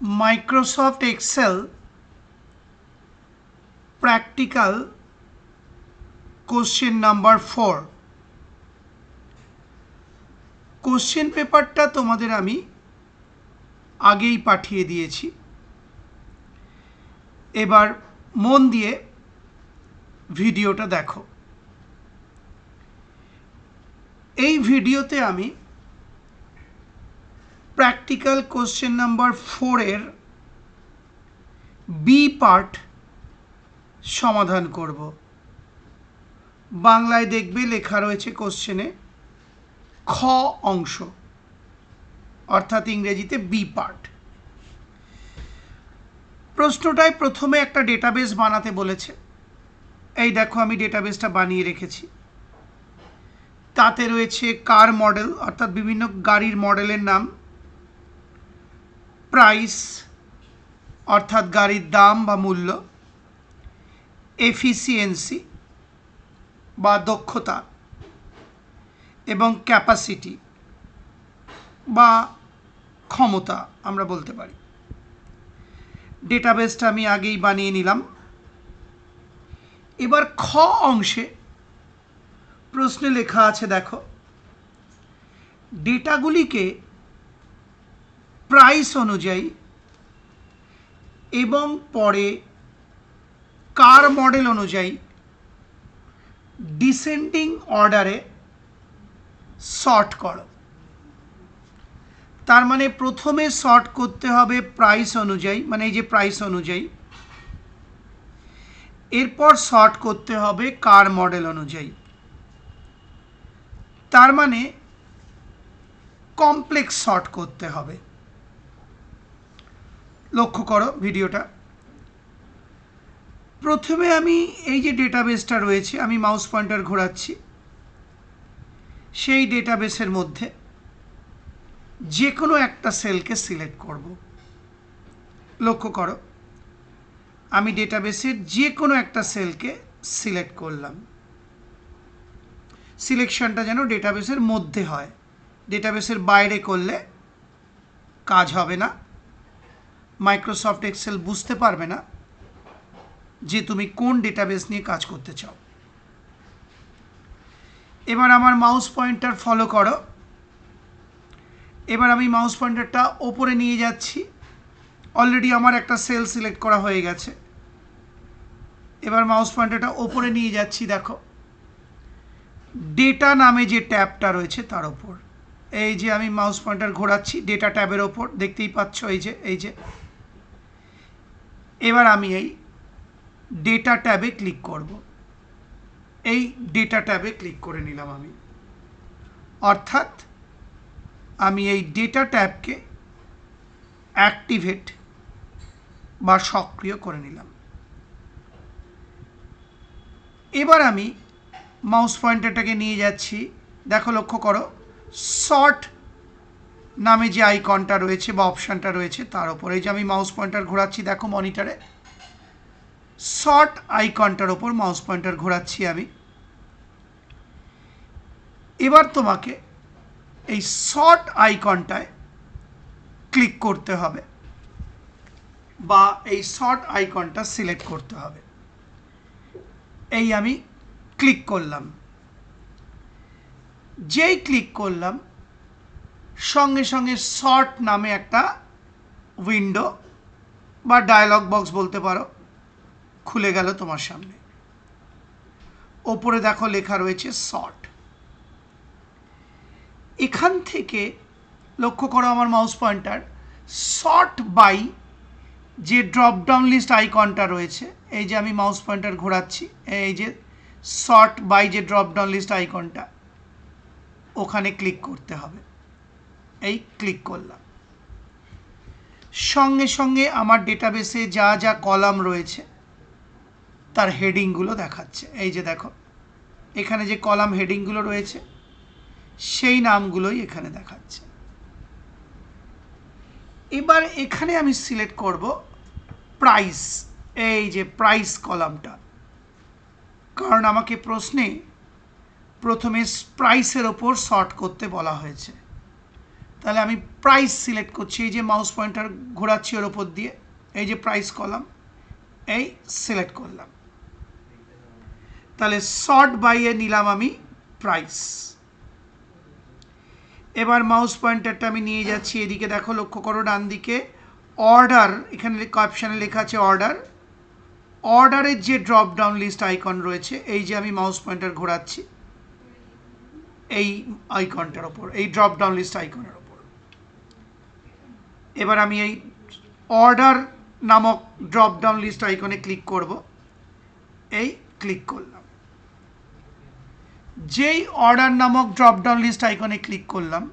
Microsoft Excel practical question number 4 question পেপারটা তোমাদের আমি আগেই পাঠিয়ে দিয়েছি। এবার মন দিয়ে ভিডিওটা দেখো। এই ভিডিওতে আমি প্র্যাকটিক্যাল কোশ্চেন নাম্বার 4 এর বি পার্ট সমাধান করব। বাংলায় দেখবে লেখা রয়েছে কোশ্চেনে খ অংশ, অর্থাৎ ইংরেজিতে বি পার্ট। প্রশ্নটায় প্রথমে একটা ডেটাবেস বানাতে বলেছে। এই দেখো আমি ডেটাবেসটা বানিয়ে রেখেছি। তাতে রয়েছে কার মডেল, অর্থাৎ বিভিন্ন গাড়ির মডেলের নাম, প্রাইস অর্থাৎ গাড়ির দাম বা মূল্য, এফিসিয়েন্সি বা দক্ষতা এবং ক্যাপাসিটি বা ক্ষমতা আমরা বলতে পারি। ডেটাবেসটা আমি আগেই বানিয়ে নিলাম। এবার খ অংশে প্রশ্নে লেখা আছে, দেখো, ডেটাগুলিকে প্রাইস অনুযায়ী এবং পরে কার মডেল অনুযায়ী ডিসেন্ডিং অর্ডারে সর্ট করো। তার মানে প্রথমে সর্ট করতে হবে প্রাইস অনুযায়ী, মানে এই যে প্রাইস অনুযায়ী, এরপর সর্ট করতে হবে কার মডেল অনুযায়ী। তার মানে কমপ্লেক্স সর্ট করতে হবে। লক্ষ্য করো ভিডিওটা। প্রথমে আমি এই যে ডেটাবেসটা রয়েছে, আমি মাউস পয়েন্টার ঘোরাচ্ছি, সেই ডেটাবেসের মধ্যে যে কোনো একটা সেলকে সিলেক্ট করব। লক্ষ্য করো, আমি ডেটাবেসের যে কোনো একটা সেলকে সিলেক্ট করলাম। সিলেকশনটা যেন ডেটাবেসের মধ্যে হয়, ডেটাবেসের বাইরে করলে কাজ হবে না। মাইক্রোসফট এক্সেল বুঝতে পারবে না যে তুমি কোন ডেটাবেস নিয়ে কাজ করতে চাও। এবার আমার মাউস পয়েন্টার ফলো করো। এবার আমি মাউস পয়েন্টারটা ওপরে নিয়ে যাচ্ছি। অলরেডি আমার একটা সেল সিলেক্ট করা হয়ে গেছে। এবার মাউস পয়েন্টারটা ওপরে নিয়ে যাচ্ছি, দেখো ডেটা নামে যে ট্যাবটা রয়েছে তার ওপর। এই যে আমি মাউস পয়েন্টার ঘোরাচ্ছি ডেটা ট্যাবের ওপর, দেখতেই পাচ্ছ এই যে। এবার আমি এই ডেটা ট্যাবে ক্লিক করব। এই ডেটা ট্যাবে ক্লিক করে নিলাম আমি, অর্থাৎ আমি এই ডেটা ট্যাবকে অ্যাক্টিভেট বা সক্রিয় করে নিলাম। এবার আমি মাউস পয়েন্টারটাকে নিয়ে যাচ্ছি, দেখো লক্ষ্য করো সর্ট নামে যে আইকনটা রয়েছে বা অপশানটা রয়েছে তার ওপর। এই যে আমি মাউস পয়েন্টার ঘোরাচ্ছি, দেখো মনিটরে সর্ট আইকনটার ওপর মাউস পয়েন্টার ঘোরাচ্ছি আমি। এবার তোমাকে এই সর্ট আইকনটায় ক্লিক করতে হবে বা এই সর্ট আইকনটা সিলেক্ট করতে হবে। এই আমি ক্লিক করলাম। যেই ক্লিক করলাম সঙ্গে সঙ্গে সর্ট নামে একটা উইন্ডো বা ডায়লগ বক্স বলতে পারো খুলে গেল তোমার সামনে। ওপরে দেখো লেখা রয়েছে সর্ট। এখান থেকে লক্ষ্য করো আমার মাউস পয়েন্টার সর্ট বাই যে ড্রপ ডাউন লিস্ট আইকনটা রয়েছে, এই যে আমি মাউস পয়েন্টার ঘোরাচ্ছি, এই যে সর্ট বাই যে ড্রপ ডাউন লিস্ট আইকনটা, ওখানে ক্লিক করতে হবে। এই ক্লিক করলাম। সঙ্গে সঙ্গে আমার ডেটাবেসে যা যা কলাম রয়েছে তার হেডিংগুলো দেখাচ্ছে। এই যে দেখো এখানে যে কলাম হেডিংগুলো রয়েছে সেই নামগুলোই এখানে দেখাচ্ছে। এবার এখানে আমি সিলেক্ট করব প্রাইস, এই যে প্রাইস কলামটা, কারণ আমাকে প্রশ্নে প্রথমে প্রাইসের ওপর সর্ট করতে বলা হয়েছে। তাহলে আমি প্রাইস সিলেক্ট করছি, এই যে মাউস পয়েন্টার ঘোরাচ্ছি ওর ওপর দিয়ে, এই যে প্রাইস কলাম, এই সিলেক্ট করলাম। তাহলে সর্ট বাই এ নিলাম আমি প্রাইস। এবার মাউস পয়েন্টারটা আমি নিয়ে যাচ্ছি এদিকে, দেখো লক্ষ্য করো ডান দিকে অর্ডার, এখানে অপশানে লেখা আছে অর্ডার। অর্ডারের যে ড্রপ ডাউন লিস্ট আইকন রয়েছে, এই যে আমি মাউস পয়েন্টার ঘোরাচ্ছি এই আইকনটার ওপর, এই ড্রপ ডাউন লিস্ট আইকনের ওপর। এবার আমি এই অর্ডার নামক ড্রপ ডাউন লিস্ট আইকনে ক্লিক করব, এই ক্লিক করলাম। যেই অর্ডার নামক ড্রপ ডাউন লিস্ট আইকনে ক্লিক করলাম,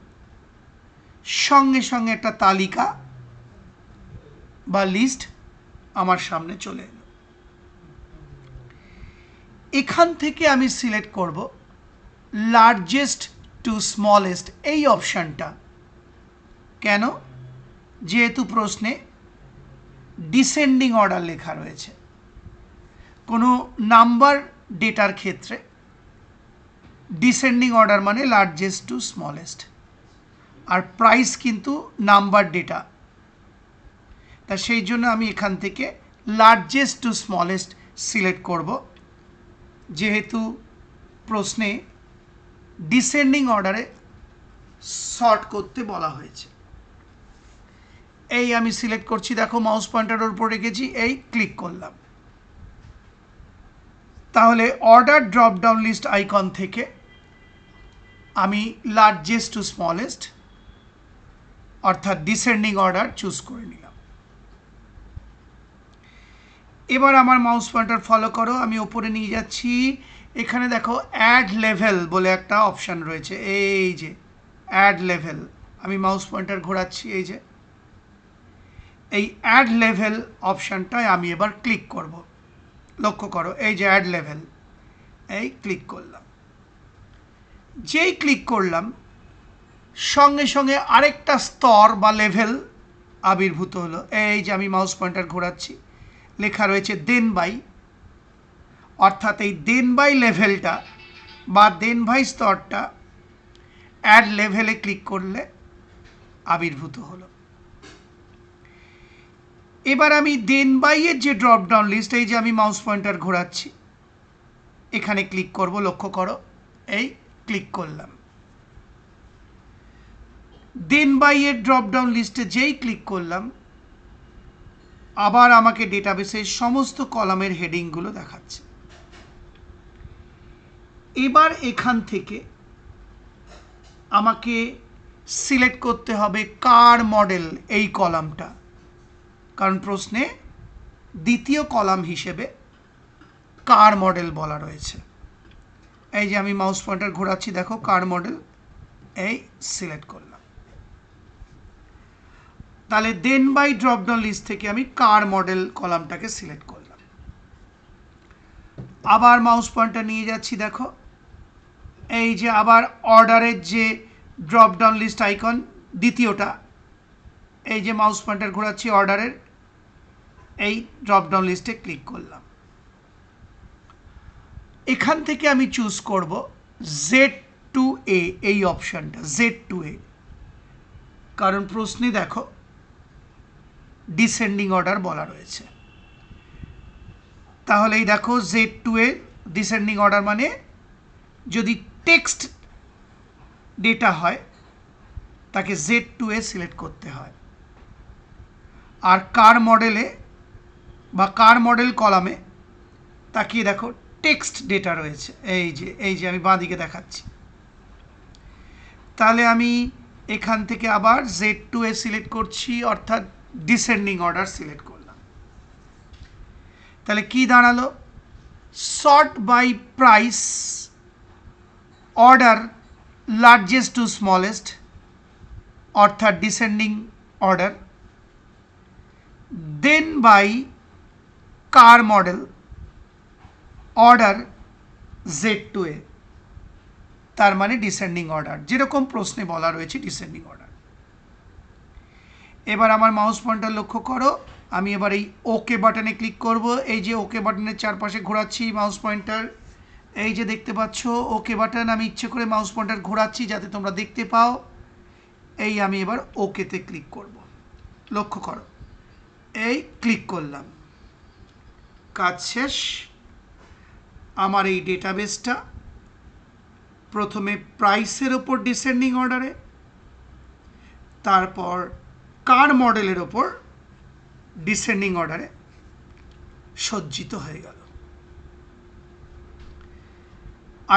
সঙ্গে সঙ্গে একটা তালিকা বা লিস্ট আমার সামনে চলে এলো। এখান থেকে আমি সিলেক্ট করব লার্জেস্ট টু স্মলেস্ট এই অপশানটা। কেন? যেহেতু প্রশ্নে ডিসেন্ডিং অর্ডার লেখা রয়েছে। কোনো নাম্বার ডেটার ক্ষেত্রে ডিসেন্ডিং অর্ডার মানে লার্জেস্ট টু স্মলেস্ট, আর প্রাইস কিন্তু নাম্বার ডেটা। তা সেই জন্য আমি এখান থেকে লার্জেস্ট টু স্মলেস্ট সিলেক্ট করব, যেহেতু প্রশ্নে ডিসেন্ডিং অর্ডারে সর্ট করতে বলা হয়েছে। এই আমি সিলেক্ট করছি, দেখো মাউস পয়েন্টারের উপর রেখেছি, এই ক্লিক করলাম। তাহলে order drop down list icon থেকে আমি লার্জেস্ট টু স্মলেস্ট অর্থাৎ ডিসেন্ডিং অর্ডার চুজ করে নিলাম। এবার আমার মাউস পয়েন্টার ফলো করো, আমি ওপরে নিয়ে যাচ্ছি। এখানে দেখো অ্যাড লেভেল বলে একটা অপশান রয়েছে, এই যে অ্যাড লেভেল। আমি মাউস পয়েন্টার ঘোরাচ্ছি, এই যে এই অ্যাড লেভেল অপশানটায় আমি এবার ক্লিক করব। লক্ষ্য করো এই যে অ্যাড লেভেল, এই ক্লিক করলাম। যেই ক্লিক করলাম সঙ্গে সঙ্গে আরেকটা স্তর বা লেভেল আবির্ভূত হলো। এই যে আমি মাউস পয়েন্টার ঘোরাচ্ছি, লেখা রয়েছে দেন বাই, অর্থাৎ এই দেন বাই লেভেলটা বা দেন বাই স্তরটা অ্যাড লেভেলে ক্লিক করলে আবির্ভূত হলো। এবার আমি দেন বাইয়ের যে ড্রপ ডাউন লিস্ট, এই যে আমি মাউস পয়েন্টার ঘোরাচ্ছি, এখানে ক্লিক করব। লক্ষ্য করো এই ক্লিক করলাম। দেন বাইয়ের ড্রপ ডাউন লিস্টে যেই ক্লিক করলাম, আবার আমাকে ডেটাবেসের সমস্ত কলামের হেডিংগুলো দেখাচ্ছে। এবার এখান থেকে আমাকে সিলেক্ট করতে হবে কার মডেল এই কলামটা, কারণ প্রশ্নে দ্বিতীয় কলাম হিসেবে কার মডেল বলা রয়েছে। এই যে আমি মাউস পয়েন্টার ঘোরাচ্ছি, দেখো কার মডেল, এই সিলেক্ট করলাম। তাহলে দেন বাই ড্রপ ডাউন লিস্ট থেকে আমি কার মডেল কলামটাকে সিলেক্ট করলাম। আবার মাউস পয়েন্টার নিয়ে যাচ্ছি, দেখো এই যে আবার অর্ডারের যে ড্রপ ডাউন লিস্ট আইকন দ্বিতীয়টা, এই যে মাউস পয়েন্টার ঘোরাচ্ছি অর্ডারের এই ড্রপ ডাউন লিস্টে ক্লিক করলাম। এখান থেকে আমি চুজ করব Z2A এই অপশানটা, Z2A, কারণ প্রশ্নে দেখো ডিসেন্ডিং অর্ডার বলা রয়েছে। তাহলে এই দেখো Z2A ডিসেন্ডিং অর্ডার মানে যদি টেক্সট ডেটা হয় তাকে Z2A সিলেক্ট করতে হয়, আর কার মডেলে বা কার মডেল কলামে তাকিয়ে দেখো টেক্সট ডেটা রয়েছে, এই যে আমি বাঁ দিকে দেখাচ্ছি। তাহলে আমি এখান থেকে আবার Z2A সিলেক্ট করছি, অর্থাৎ ডিসেন্ডিং অর্ডার সিলেক্ট করলাম। তাহলে কি দাঁড়ালো? Sort by price, order largest to smallest অর্থাৎ descending order, then by car model, order Z2A, তার মানে ডিসেন্ডিং অর্ডার, যেরকম প্রশ্নে বলা রয়েছে ডিসেন্ডিং অর্ডার। এবার আমার মাউস পয়েন্টার লক্ষ্য করো, আমি এবার এই ওকে বাটনে ক্লিক করব। এই যে ওকে বাটনের চারপাশে ঘোরাচ্ছি মাউস পয়েন্টার, এই যে দেখতে পাচ্ছ ওকে বাটন। আমি ইচ্ছে করে মাউস পয়েন্টার ঘোরাচ্ছি যাতে তোমরা দেখতে পাও। এই আমি এবার ওকেতে ক্লিক করব। লক্ষ্য করো, এই ক্লিক করলাম, কাজ শেষ। আমার এই ডেটাবেসটা প্রথমে প্রাইসের ওপর ডিসেন্ডিং অর্ডারে, তারপর কার মডেলের ওপর ডিসেন্ডিং অর্ডারে সজ্জিত হয়ে গেল।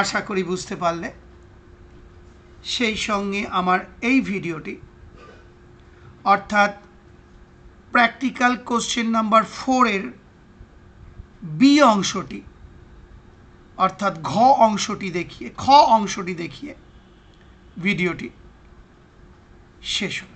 আশা করি বুঝতে পারলে। সেই সঙ্গে আমার এই ভিডিওটি অর্থাৎ প্র্যাকটিক্যাল কোশ্চেন নাম্বার 4-এর বি অংশটি অর্থাৎ খ অংশটি দেখিয়ে ভিডিওটি শেষ হল।